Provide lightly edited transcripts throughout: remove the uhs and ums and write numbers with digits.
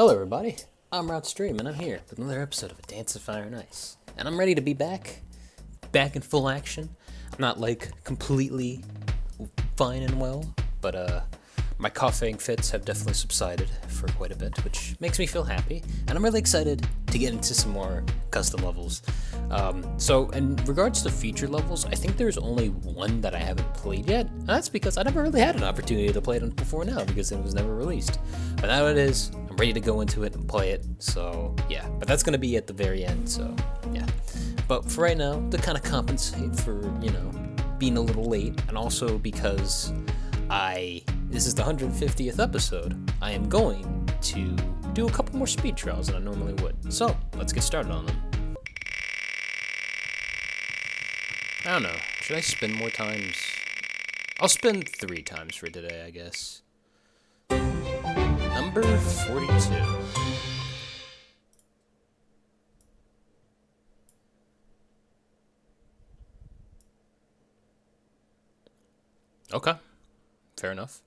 Hello, everybody. I'm Rod Stream, and I'm here with another episode of A Dance of Fire and Ice. And I'm ready to be back in full action. I'm not like completely fine and well, but my coughing fits have definitely subsided for quite a bit, which makes me feel happy. And I'm really excited to get into some more custom levels. So, in regards to feature levels, I think there's only one that I haven't played yet. And that's because I never really had an opportunity to play it before now because it was never released. But now it is. I'm ready to go into it and play it. So, yeah. But that's going to be at the very end. So, yeah. But for right now, to kind of compensate for, being a little late, and also because this is the 150th episode, I am going to do a couple more speed trials than I normally would. So, let's get started on them. I don't know. Should I spin more times? I'll spin 3 times for today, I guess. Number 42. Okay. Fair enough.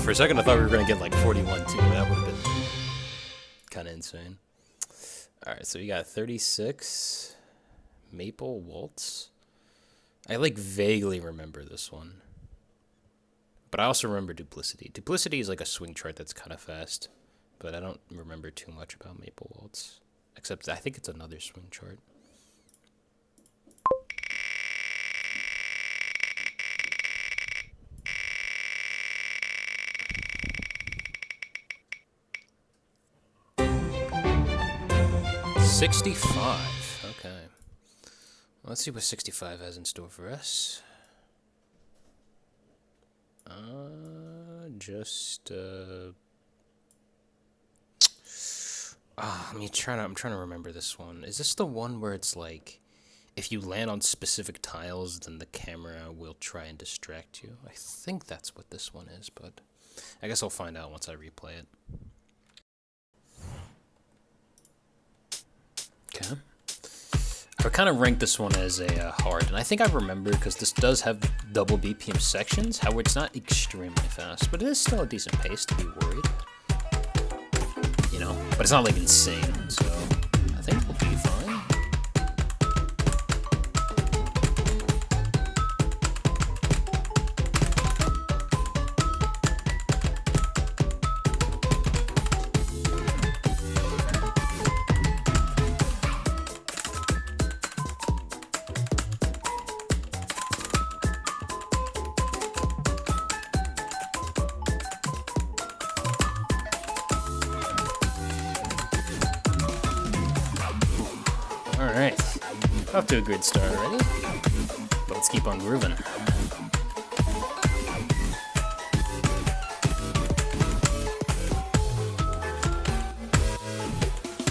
For a second I thought we were going to get like 41 too. That would have been kind of insane. Alright, so we got 36. Maple Waltz. I vaguely remember this one. But I also remember Duplicity. Duplicity is like a swing chart that's kind of fast. But I don't remember too much about Maple Waltz. Except I think it's another swing chart. $65. Okay. Well, let's see what 65 has in store for us. I'm trying to remember this one. Is this the one where it's like, if you land on specific tiles, then the camera will try and distract you? I think that's what this one is, but I guess I'll find out once I replay it. Okay. I kind of ranked this one as a hard, and I think I remember because this does have double BPM sections. However, it's not extremely fast, but it is still a decent pace to be worried. But it's not like insane, so I think we'll be fine. Alright, off to a good start already, but let's keep on grooving.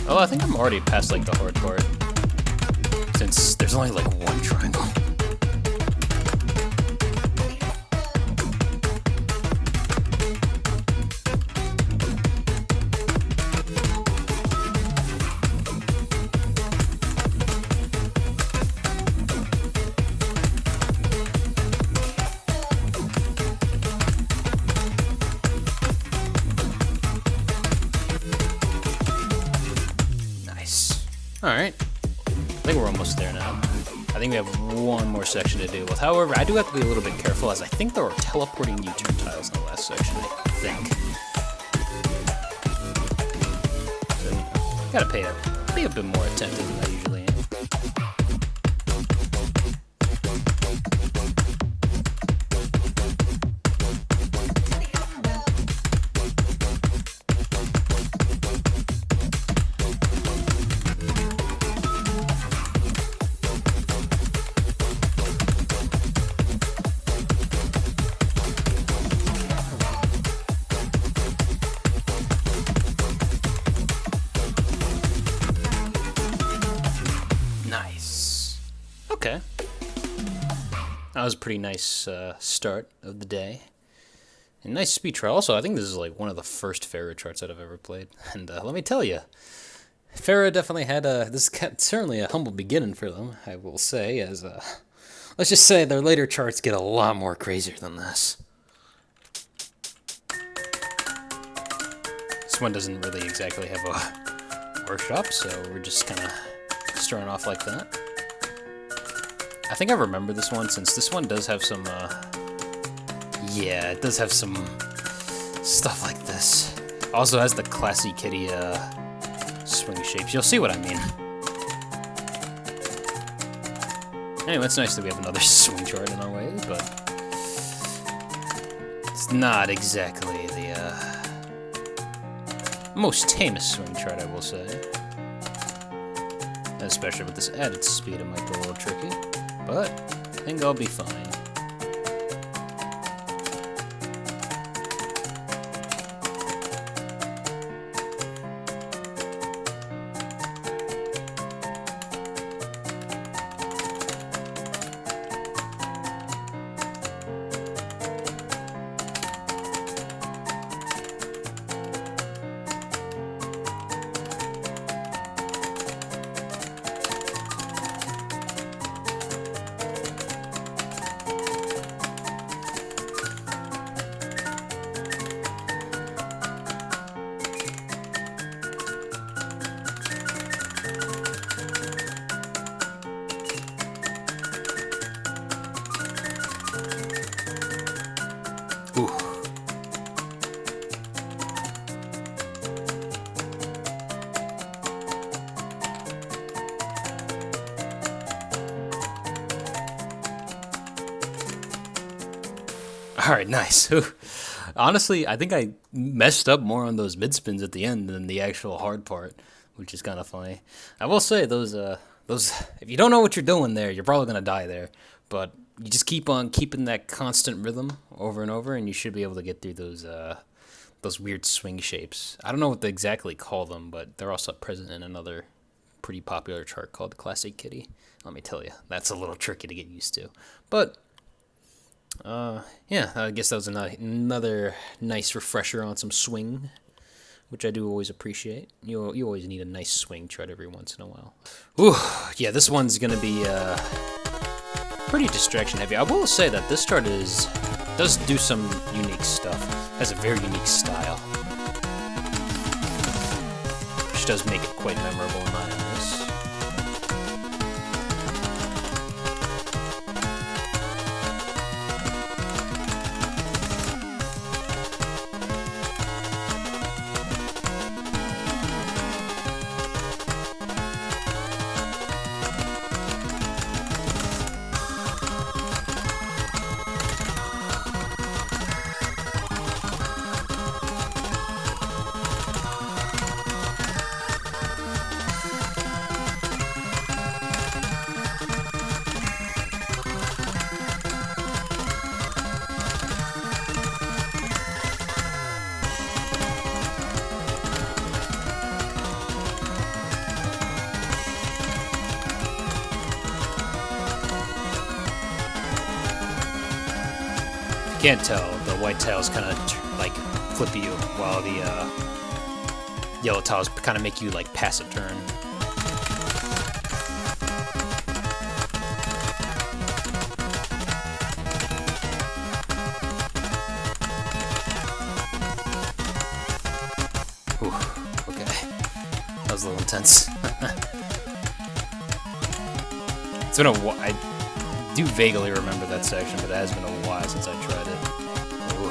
Oh, I think I'm already past the hard part, since there's only one triangle. Alright, I think we're almost there now. I think we have one more section to deal with. However, I do have to be a little bit careful, as I think there are teleporting U-turn tiles in the last section, I think. So, gotta be a bit more attentive than I usually am. Okay. That was a pretty nice start of the day. And nice speed trial. Also, I think this is one of the first Pharaoh charts that I've ever played. And let me tell you, Farah definitely had certainly a humble beginning for them, I will say, as, let's just say their later charts get a lot more crazier than this. This one doesn't really exactly have a workshop, so we're just kind of starting off like that. I think I remember this one, since this one does have some, yeah, it does have some stuff like this. Also has the Classy Kitty, swing shapes. You'll see what I mean. Anyway, it's nice that we have another swing chart in our way, but it's not exactly the, most tamest swing chart, I will say. Especially with this added speed, it might be a little tricky, but I think I'll be fine. Ooh. Alright, nice. Honestly, I think I messed up more on those mid spins at the end than the actual hard part, which is kind of funny. I will say those if you don't know what you're doing there, you're probably gonna die there. But you just keep on keeping that constant rhythm over and over, and you should be able to get through those weird swing shapes. I don't know what they exactly call them, but they're also present in another pretty popular chart called Classy Kitty. Let me tell you, that's a little tricky to get used to. But yeah, I guess that was another nice refresher on some swing, which I do always appreciate. You always need a nice swing chart every once in a while. Ooh, yeah, this one's gonna be pretty distraction heavy. I will say that this chart does do some unique stuff. Has a very unique style, which does make it quite memorable in my eyes. Can't tell, the white tiles kind of like flip you, while the yellow tiles kind of make you like pass a turn. Ooh, okay, that was a little intense. It's been a while. I do vaguely remember that section, but it has been a while since I tried it. Ooh.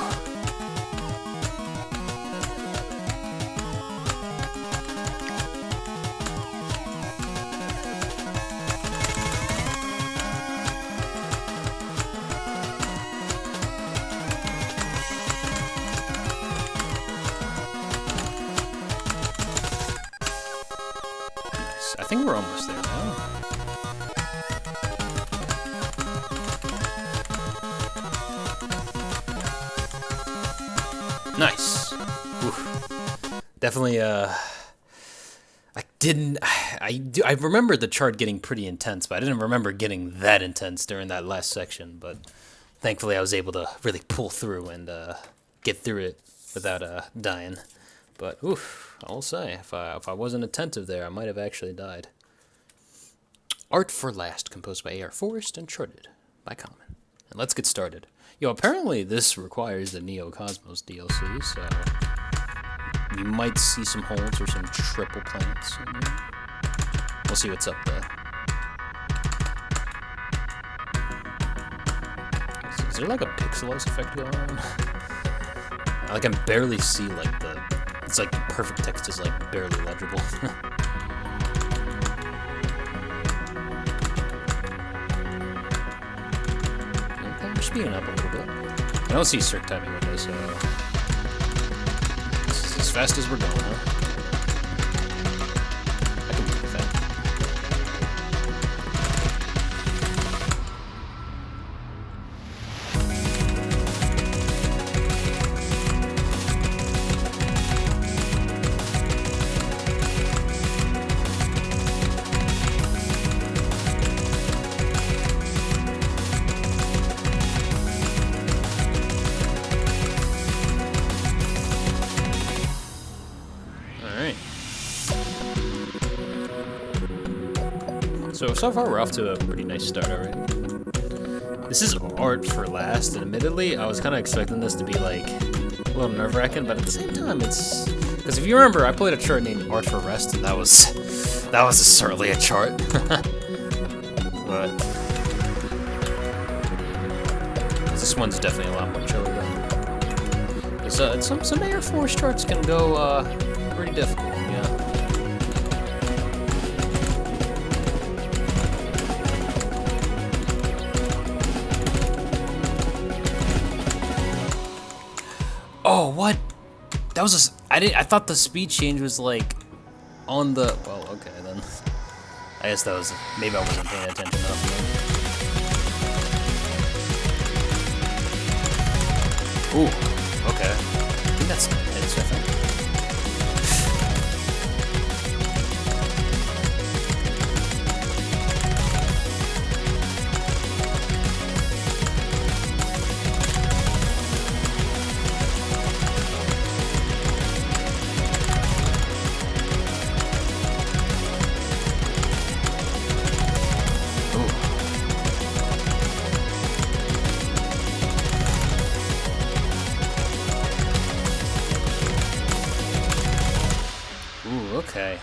Nice. I think we're almost there now. Nice. Oof. Definitely, I remember the chart getting pretty intense, but I didn't remember getting that intense during that last section, but thankfully I was able to really pull through and, get through it without, dying. But, oof, I will say, if I wasn't attentive there, I might have actually died. Art for Last, composed by A.R. Forrest and charted by Common. And let's get started. Yo, apparently this requires the Neo Cosmos DLC, so you might see some holds or some triple planets in there. We'll see what's up though. Is there like a pixelized effect going on? I can barely see like it's like the perfect text is like barely legible. Okay, we're speeding up a little bit. I don't see circ timing windows, so this is as fast as we're going, huh? I can move that. So far we're off to a pretty nice start already. This is Art for Last, and admittedly, I was kind of expecting this to be like a little nerve-wracking, but at the same time, it's because if you remember, I played a chart named Art for Rest, and that was certainly a chart. But this one's definitely a lot more chill though. Some Air Force charts can go pretty difficult. Yeah. Oh, what? That was I thought the speed change was like on the. Well, okay then. I guess that was maybe I wasn't paying attention enough. Ooh, okay. I think that's hits, I think. Okay.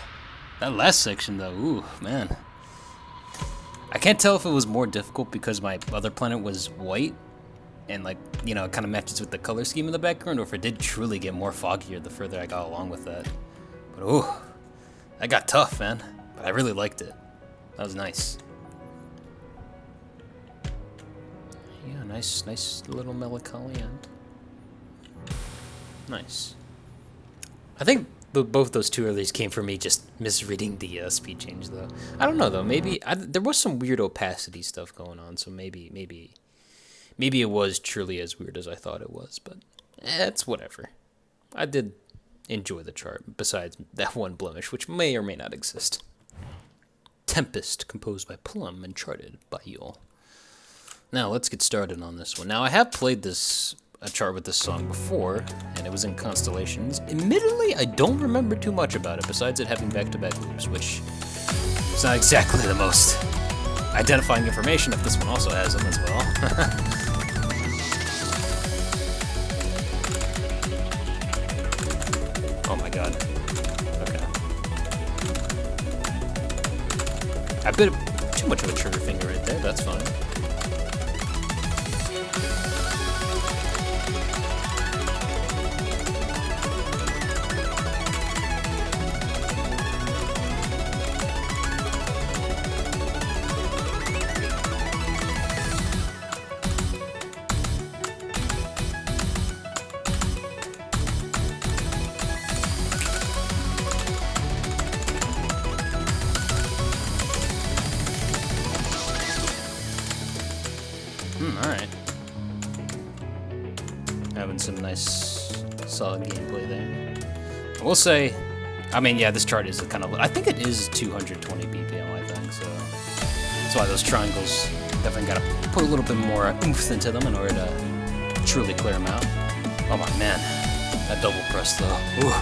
That last section though, ooh, man. I can't tell if it was more difficult because my other planet was white and like, you know, it kind of matches with the color scheme in the background, or if it did truly get more foggier the further I got along with that. But ooh, that got tough, man. But I really liked it. That was nice. Yeah, nice little melancholy end. Nice. I think both those two earlies came from me just misreading the speed change, though. I don't know, though. Maybe there was some weird opacity stuff going on, so maybe it was truly as weird as I thought it was. But it's whatever. I did enjoy the chart, besides that one blemish, which may or may not exist. Tempest, composed by Plum and charted by Yule. Now let's get started on this one. Now I have played a chart with this song before, and it was in Constellations. Admittedly, I don't remember too much about it, besides it having back-to-back loops, which is not exactly the most identifying information if this one also has them as well. Oh my god. Okay. I bit too much of a trigger finger right there, that's fine. Alright. Having some nice, solid gameplay there. I will say, I mean, yeah, this chart is kind of, I think it is 220 BPM, I think, so that's why those triangles definitely gotta put a little bit more oomph into them in order to truly clear them out. Oh my man, that double press though. Ooh.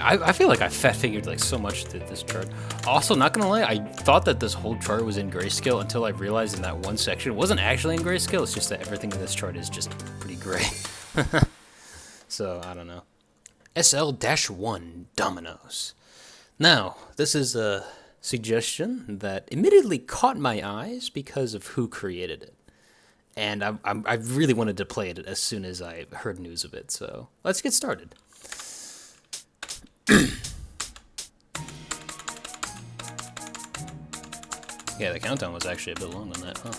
I feel like I fat figured like so much to this chart. Also, not gonna lie, I thought that this whole chart was in grayscale until I realized in that one section it wasn't actually in grayscale. It's just that everything in this chart is just pretty gray. So I don't know. SL-1 Dominoes. Now, this is a suggestion that admittedly caught my eyes because of who created it, and I really wanted to play it as soon as I heard news of it. So let's get started. Yeah, the countdown was actually a bit long on that, huh?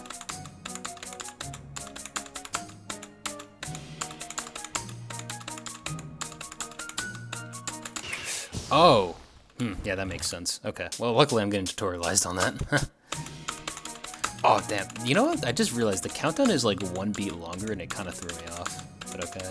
Oh! Yeah, that makes sense. Okay. Well, luckily I'm getting tutorialized on that. Oh, damn. You know what? I just realized the countdown is like 1 beat longer and it kind of threw me off. But okay.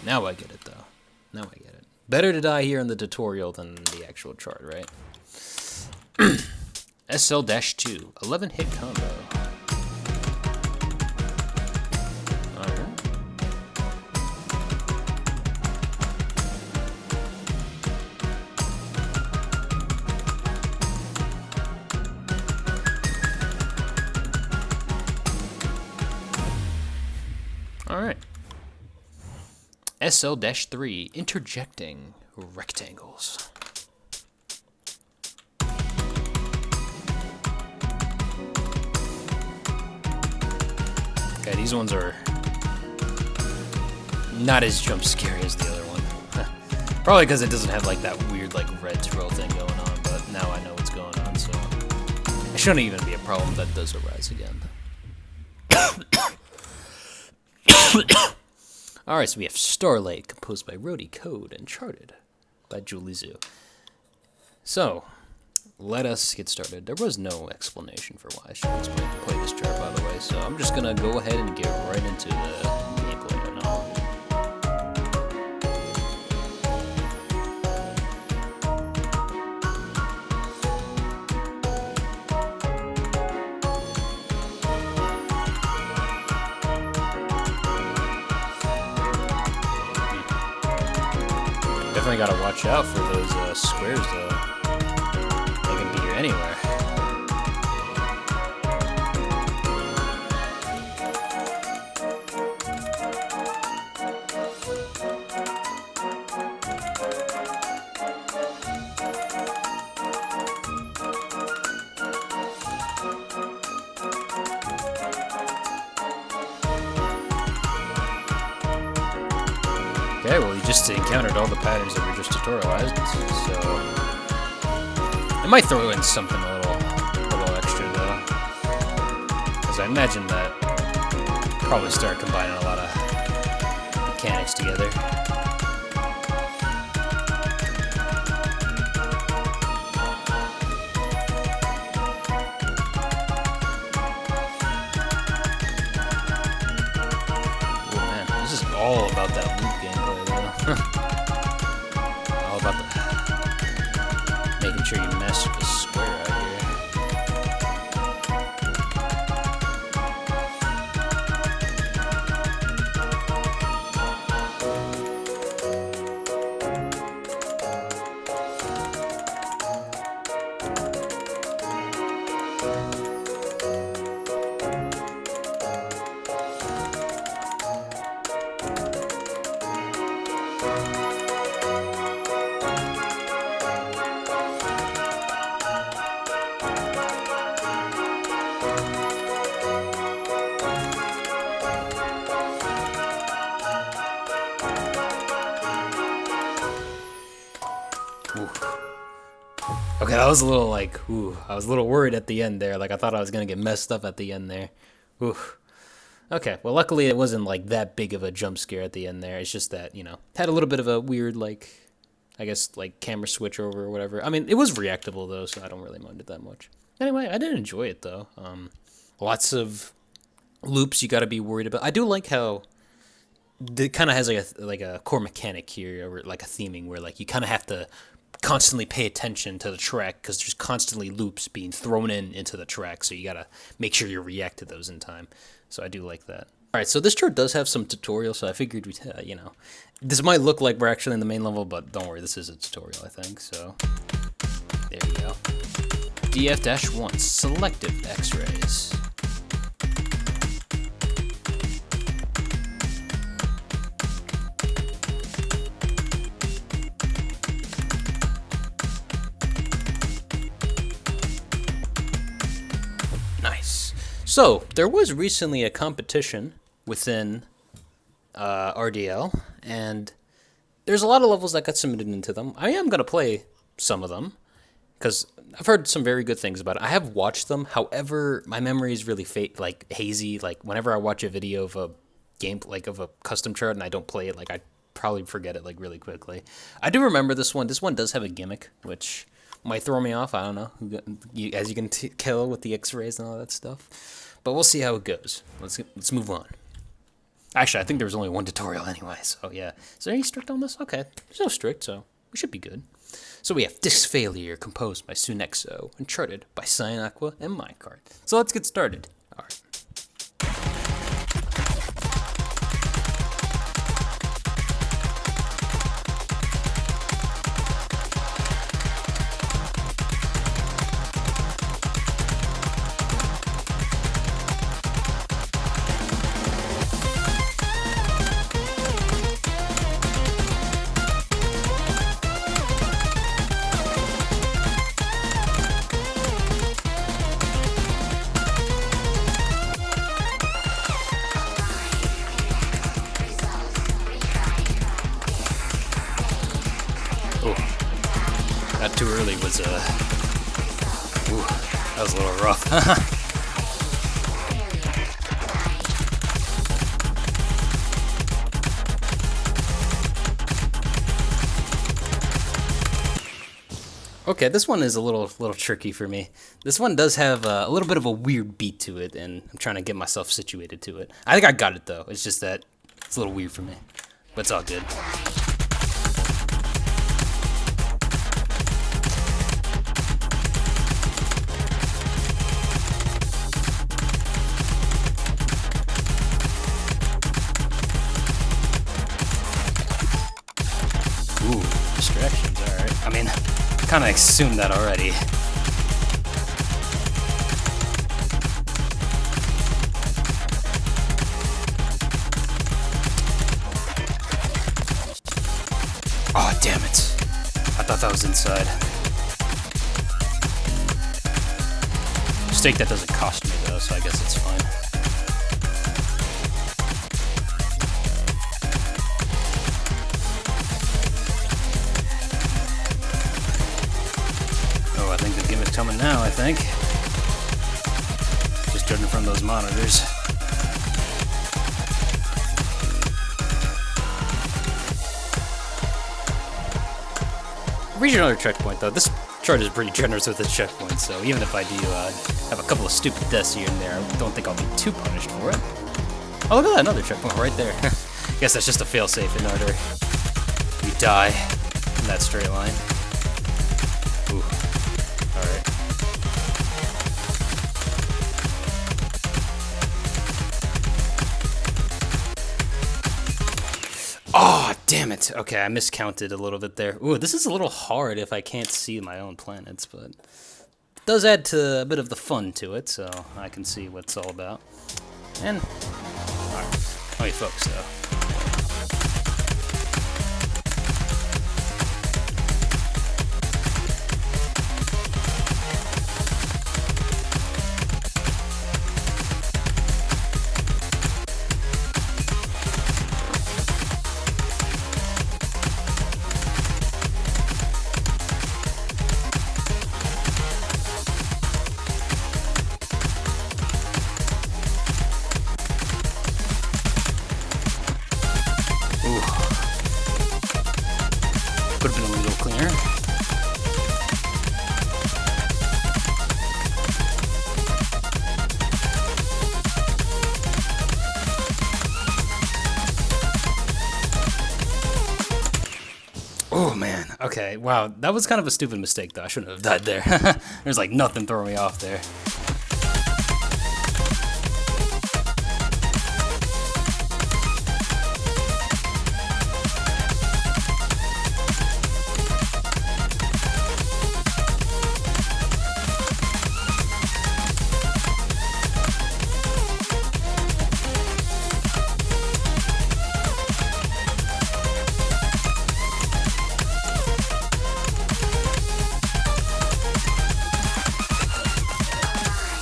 Now I get it, though. Now I get it. Better to die here in the tutorial than the actual chart, right? SL-2, 11-hit combo. Alright. Alright. SL-3, interjecting rectangles. Okay, these ones are not as jump scary as the other one. Probably because it doesn't have like that weird like red twirl thing going on, but now I know what's going on, so it shouldn't even be a problem that does arise again. Alright, so we have Starlight, composed by Rody Code, and charted by Julie Zhu. So, let us get started. There was no explanation for why I should play this chart, by the way, so I'm just gonna go ahead and get right into the gameplay and all. Definitely gotta watch out for those squares, though. They can be here anywhere. Okay, well, you just encountered all the patterns that were just tutorialized, so I might throw in something a little extra, though, because I imagine that probably start combining a lot of mechanics together. Oh man, this is all about that loop gameplay, though. All about making sure you mess with the square out here. Okay, that was a little like, ooh, I was a little worried at the end there. Like, I thought I was gonna get messed up at the end there. Ooh. Okay, well, luckily it wasn't like that big of a jump scare at the end there. It's just that, had a little bit of a weird, like, I guess, like, camera switch over or whatever. I mean, it was reactable, though, so I don't really mind it that much. Anyway, I did enjoy it, though. Lots of loops you gotta be worried about. I do like how it kind of has like a core mechanic here, or like a theming where like you kind of have to constantly pay attention to the track because there's constantly loops being thrown into the track, so you gotta make sure you react to those in time. So I do like that. All right, so this chart does have some tutorial, so I figured we, this might look like we're actually in the main level, but don't worry, this is a tutorial, I think. So there you go. DF-1 selective X-rays. So, there was recently a competition within RDL, and there's a lot of levels that got submitted into them. I am going to play some of them, because I've heard some very good things about it. I have watched them, however, my memory is really hazy. Like, whenever I watch a video of a game, like of a custom chart, and I don't play it, like, I probably forget it, like, really quickly. I do remember this one. This one does have a gimmick, which might throw me off. I don't know, as you can tell with the X-rays and all that stuff. But we'll see how it goes. Let's move on. Actually, I think there was only one tutorial anyway, so yeah. Is there any strict on this? Okay, there's no strict, so we should be good. So we have Disc Failure, composed by Sunexo, and charted by Cyan Aqua and Minecart. So let's get started. All right. Not too early was, that was a little rough. Okay, this one is a little tricky for me. This one does have a little bit of a weird beat to it, and I'm trying to get myself situated to it. I think I got it, though. It's just that it's a little weird for me, but it's all good. Ooh, distractions, alright. I mean, I kind of assumed that already. Oh, damn it. I thought that was inside. Stake that doesn't cost me, though, so I guess it's fine. Oh, I think the gimmick's coming now, I think. Just judging from those monitors. Reach another checkpoint, though. This chart is pretty generous with its checkpoints, so even if I do have a couple of stupid deaths here and there, I don't think I'll be too punished for it. Oh, look at that, another checkpoint right there. Guess that's just a failsafe in order we die in that straight line. Ooh. Alright. Oh, damn it. Okay, I miscounted a little bit there. Ooh, this is a little hard if I can't see my own planets, but it does add to a bit of the fun to it, so I can see what it's all about. And, alright, let me focus though. Okay, wow, that was kind of a stupid mistake, though. I shouldn't have died there. There's like nothing throwing me off there.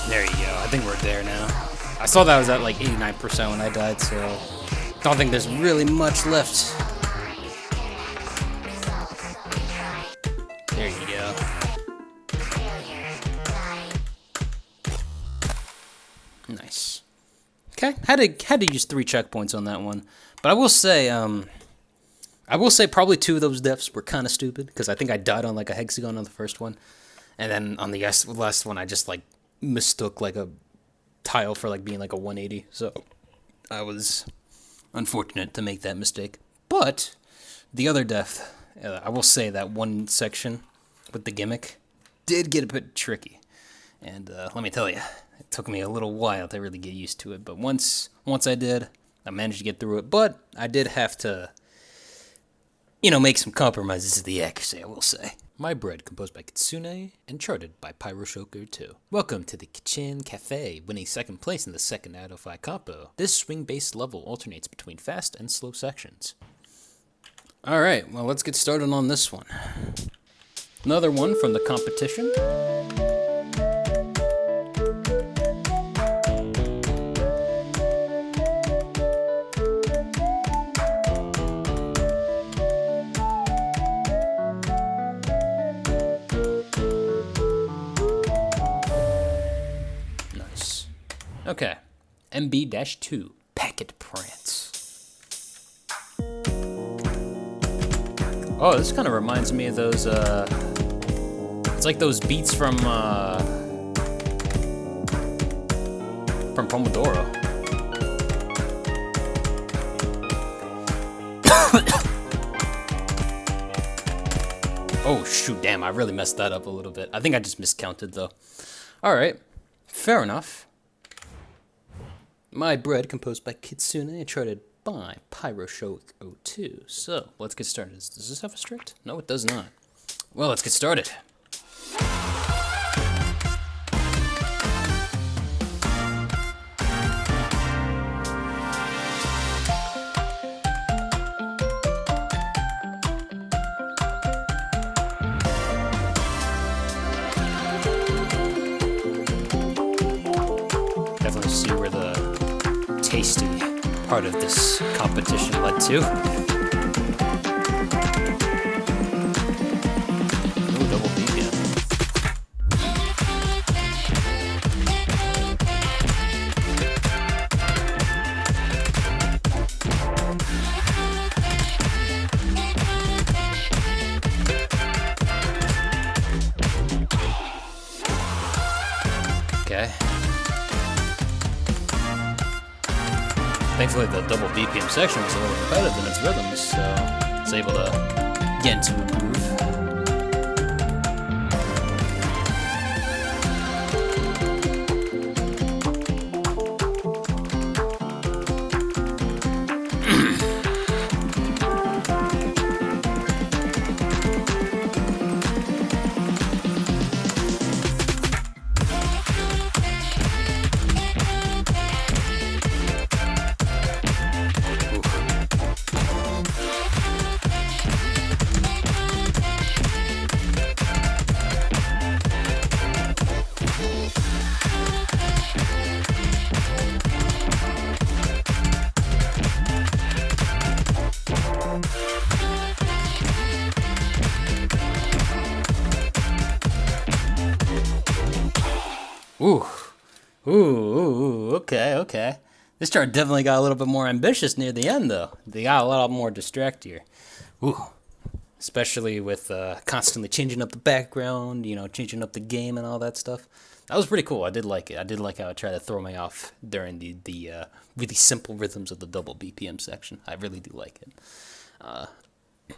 There you go. I think we're there now. I saw that I was at like 89% when I died, so don't think there's really much left. There you go. Nice. Okay, had to use 3 checkpoints on that one, but I will say probably 2 of those deaths were kind of stupid because I think I died on like a hexagon on the first one, and then on the last one I just like mistook like a tile for like being like a 180. So I was unfortunate to make that mistake. But the other death, I will say that one section with the gimmick did get a bit tricky, and let me tell you, it took me a little while to really get used to it. But once I did, I managed to get through it. But I did have to, make some compromises to the accuracy, I will say. My Bread, composed by Kitsune and charted by Pyroshoker 2. Welcome to the Kitchen Cafe, winning second place in the second out of 5 compo. This swing-based level alternates between fast and slow sections. Alright, well let's get started on this one. Another one from the competition. Okay, MB-2, Packet Prance. Oh, this kind of reminds me of those, it's like those beats from Pomodoro. Oh, shoot, damn, I really messed that up a little bit. I think I just miscounted, though. Alright, fair enough. My Bread, composed by Kitsune and charted by Pyroshoker 2. So, let's get started. Does this have a strict? No, it does not. Well, let's get started. Definitely see where the tasty part of this competition led to. Ooh, double BPM. Okay. Thankfully, the double BPM section was a little repetitive in its rhythms, so it's able to get into a groove. Ooh, okay. This chart definitely got a little bit more ambitious near the end, though. They got a lot more distract here. Ooh. Especially with constantly changing up the background, changing up the game and all that stuff. That was pretty cool. I did like it. I did like how it tried to throw me off during the really simple rhythms of the double BPM section. I really do like it.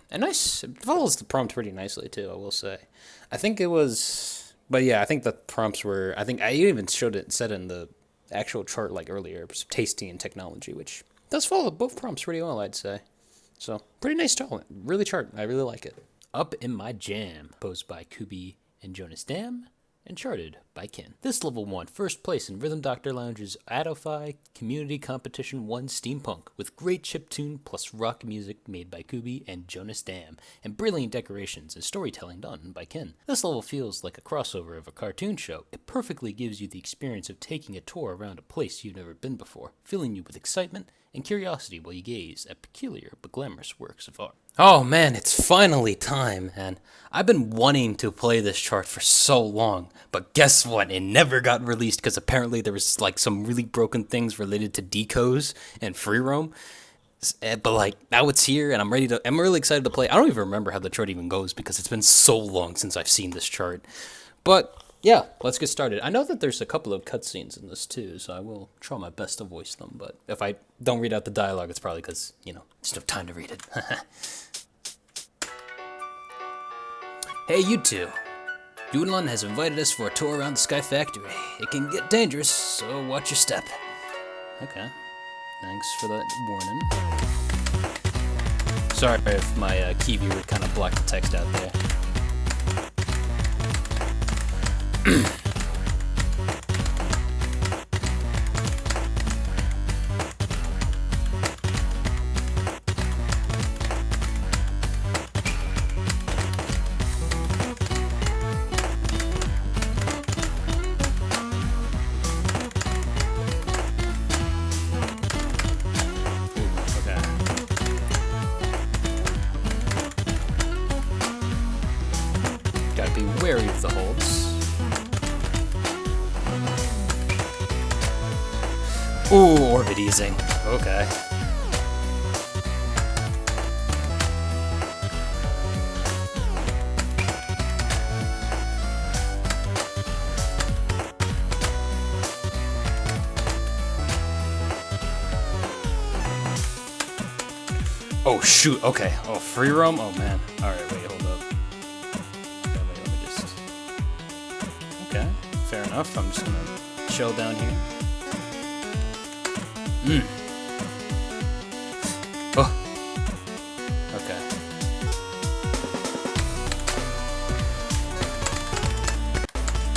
And nice. It follows the prompt pretty nicely too, I will say. I think it was, but yeah, I think the prompts were. I think I even said in the actual chart like earlier. It was tasty and technology, which does follow both prompts pretty well, I'd say. So pretty nice chart. Really chart. I really like it. Up in My Jam, posed by Kubi and Jonas Dam, and charted by Ken. This level won first place in Rhythm Doctor Lounge's Adofy Community Competition 1 Steampunk, with great chiptune plus rock music made by Kubi and Jonas Dam, and brilliant decorations and storytelling done by Ken. This level feels like a crossover of a cartoon show. It perfectly gives you the experience of taking a tour around a place you've never been before, filling you with excitement and curiosity while you gaze at peculiar but glamorous works of art. Oh man, it's finally time, and I've been wanting to play this chart for so long, but guess what? It never got released because apparently there was like some really broken things related to decos and free roam. But like now it's here, and I'm really excited to play. I don't even remember how the chart even goes because it's been so long since I've seen this chart. But yeah, let's get started. I know that there's a couple of cutscenes in this too, so I will try my best to voice them. But if I don't read out the dialogue, it's probably because, just no time to read it. Hey, you two. Yunlun has invited us for a tour around the Sky Factory. It can get dangerous, so watch your step. Okay. Thanks for that warning. Sorry if my key viewer kind of blocked the text out there. Gotta be wary of the holds. Ooh, orbit easing. Okay. Oh shoot, okay. Oh, free roam? Oh man. Alright, wait, hold up. Okay, wait, let me just... Okay, fair enough. I'm just gonna chill down here. Oh. Okay.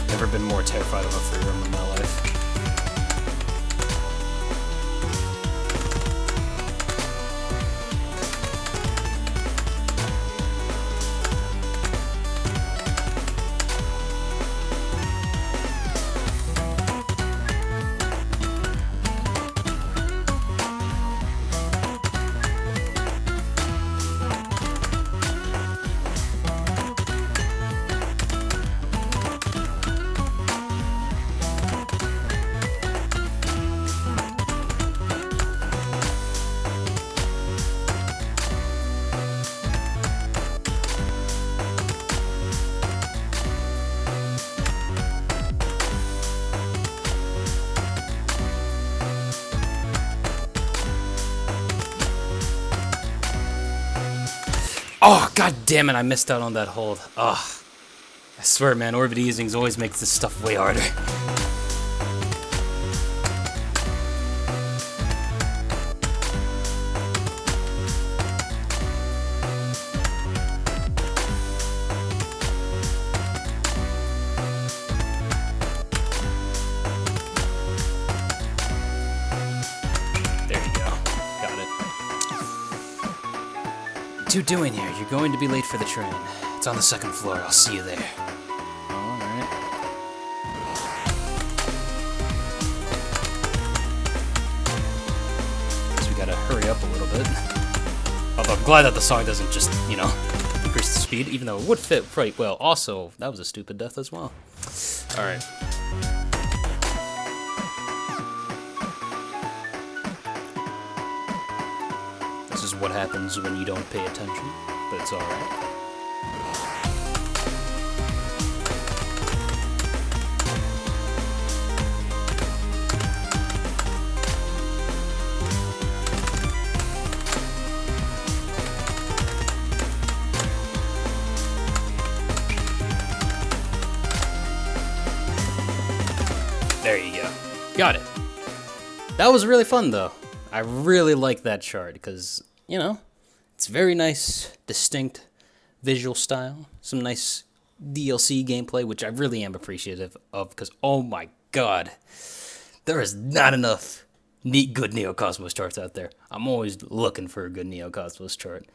Never been more terrified of a free roam in my life. Oh, god damn it, I missed out on that hold. Oh, I swear, man, orbit easings always makes this stuff way harder. There you go. Got it. What you doing here? You're going to be late for the train. It's on the second floor. I'll see you there. Alright. Guess we gotta hurry up a little bit. Although I'm glad that the song doesn't just, increase the speed, even though it would fit quite well. Also, that was a stupid death as well. Alright. This is what happens when you don't pay attention, but it's alright. Got it. That was really fun, though. I really like that chart because, it's very nice, distinct visual style. Some nice DLC gameplay, which I really am appreciative of because, oh my god, there is not enough good Neocosmos charts out there. I'm always looking for a good Neocosmos chart.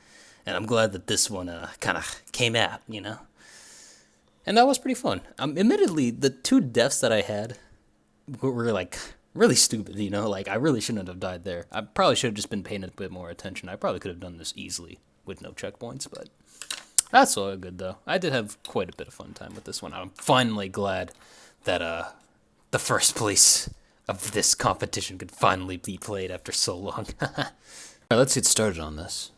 And I'm glad that this one kind of came out, And that was pretty fun. Admittedly, the 2 deaths that I had were like really stupid, Like, I really shouldn't have died there. I probably should have just been paying a bit more attention. I probably could have done this easily with no checkpoints, but that's all good, though. I did have quite a bit of fun time with this one. I'm finally glad that the first place of this competition could finally be played after so long. Alright, let's get started on this.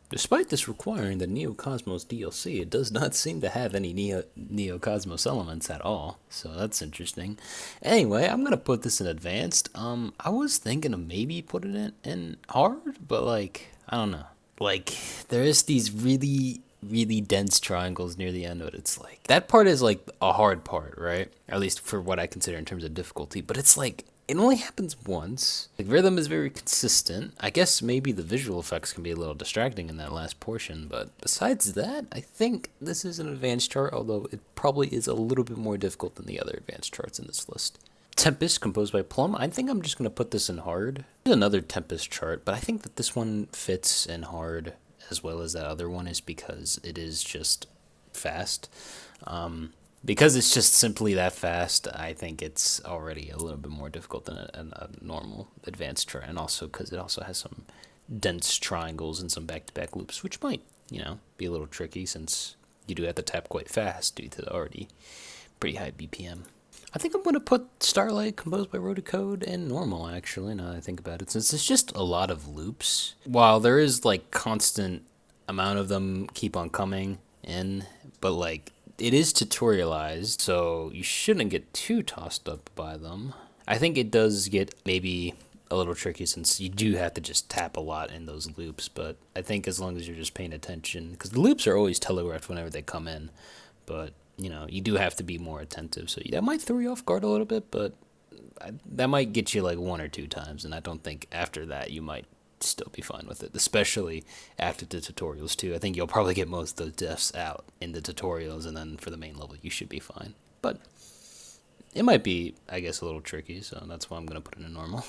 Despite this requiring the Neocosmos DLC, it does not seem to have any Neocosmos elements at all, so that's interesting. Anyway, I'm gonna put this in advanced. I was thinking of maybe putting it in hard, but like, I don't know. Like, there is these really, really dense triangles near the end of it. It's like, that part is like a hard part, right? At least for what I consider in terms of difficulty, but it's like, it only happens once. The rhythm is very consistent. I guess maybe the visual effects can be a little distracting in that last portion, but besides that, I think this is an advanced chart, although it probably is a little bit more difficult than the other advanced charts in this list. Tempest, composed by Plum. I think I'm just going to put this in hard. There's another Tempest chart, but I think that this one fits in hard as well as that other one is because it is just fast. Because it's just simply that fast, I think it's already a little bit more difficult than a normal advanced chart, and also because it also has some dense triangles and some back-to-back loops, which might, be a little tricky since you do have to tap quite fast due to the already pretty high BPM. I think I'm going to put Starlight, composed by Rotocode, in normal, actually, now that I think about it, since it's just a lot of loops. While there is, like, constant amount of them keep on coming in, but, like, it is tutorialized, so you shouldn't get too tossed up by them. I think it does get maybe a little tricky since you do have to just tap a lot in those loops, but I think as long as you're just paying attention, because the loops are always telegraphed whenever they come in, but, you do have to be more attentive, so that might throw you off guard a little bit, but that might get you like 1 or 2 times, and I don't think after that you might still be fine with it, especially after the tutorials too. I think you'll probably get most of those deaths out in the tutorials, and then for the main level you should be fine. But it might be, I guess, a little tricky, so that's why I'm going to put it in normal.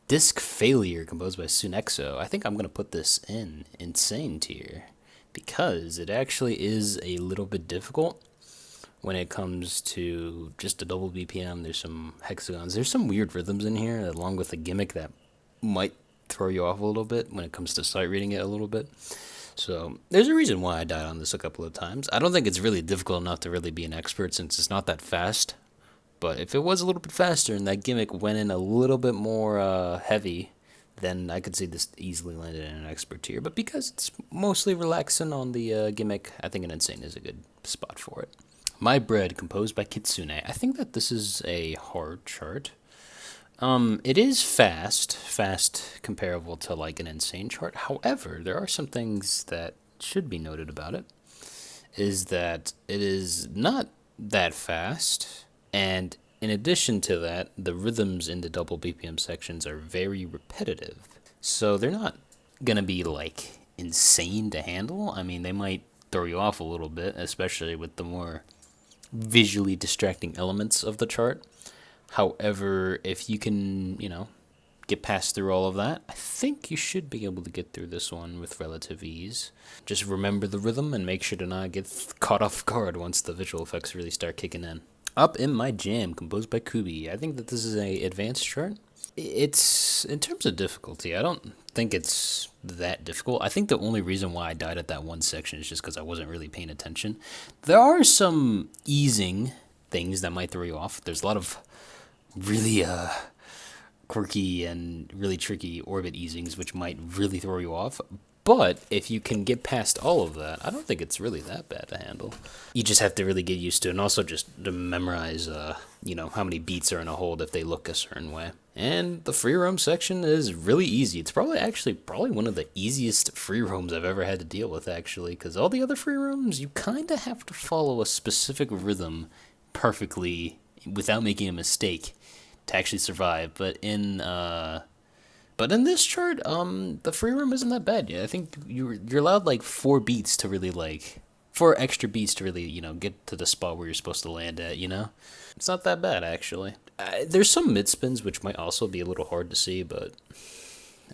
Disc Failure, composed by Sunexo. I think I'm going to put this in Insane tier, because it actually is a little bit difficult when it comes to just a double BPM. There's some hexagons. There's some weird rhythms in here, along with a gimmick that might throw you off a little bit when it comes to sight reading it a little bit. So there's a reason why I died on this a couple of times. I don't think it's really difficult enough to really be an expert since it's not that fast. But if it was a little bit faster and that gimmick went in a little bit more heavy, then I could see this easily landed in an expert tier. But because it's mostly relaxing on the gimmick, I think an Insane is a good spot for it. My Bread, composed by Kitsune. I think that this is a hard chart. It is fast comparable to like an Insane chart. However, there are some things that should be noted about it. Is that it is not that fast, and in addition to that, the rhythms in the double BPM sections are very repetitive. So they're not gonna be like insane to handle. I mean, they might throw you off a little bit, especially with the more visually distracting elements of the chart. However, if you can, get past through all of that, I think you should be able to get through this one with relative ease. Just remember the rhythm and make sure to not get caught off guard once the visual effects really start kicking in. Up in My Jam, composed by Kubi. I think that this is a advanced chart. It's, in terms of difficulty, I don't think it's that difficult. I think the only reason why I died at that one section is just because I wasn't really paying attention. There are some easing things that might throw you off. There's a lot of really quirky and really tricky orbit easings, which might really throw you off. But if you can get past all of that, I don't think it's really that bad to handle. You just have to really get used to it, and also just to memorize, how many beats are in a hold if they look a certain way. And the free roam section is really easy. It's probably one of the easiest free roams I've ever had to deal with, actually, because all the other free roams, you kind of have to follow a specific rhythm perfectly without making a mistake to actually survive. But in this chart, the free roam isn't that bad. Yeah, I think you're allowed like 4 beats to really like 4 extra beats to really get to the spot where you're supposed to land at. It's not that bad actually. There's some mid spins which might also be a little hard to see, but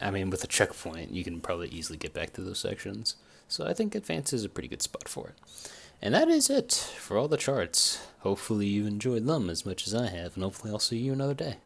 I mean with a checkpoint you can probably easily get back to those sections. So I think Advance is a pretty good spot for it. And that is it for all the charts. Hopefully you enjoyed them as much as I have, and hopefully I'll see you another day.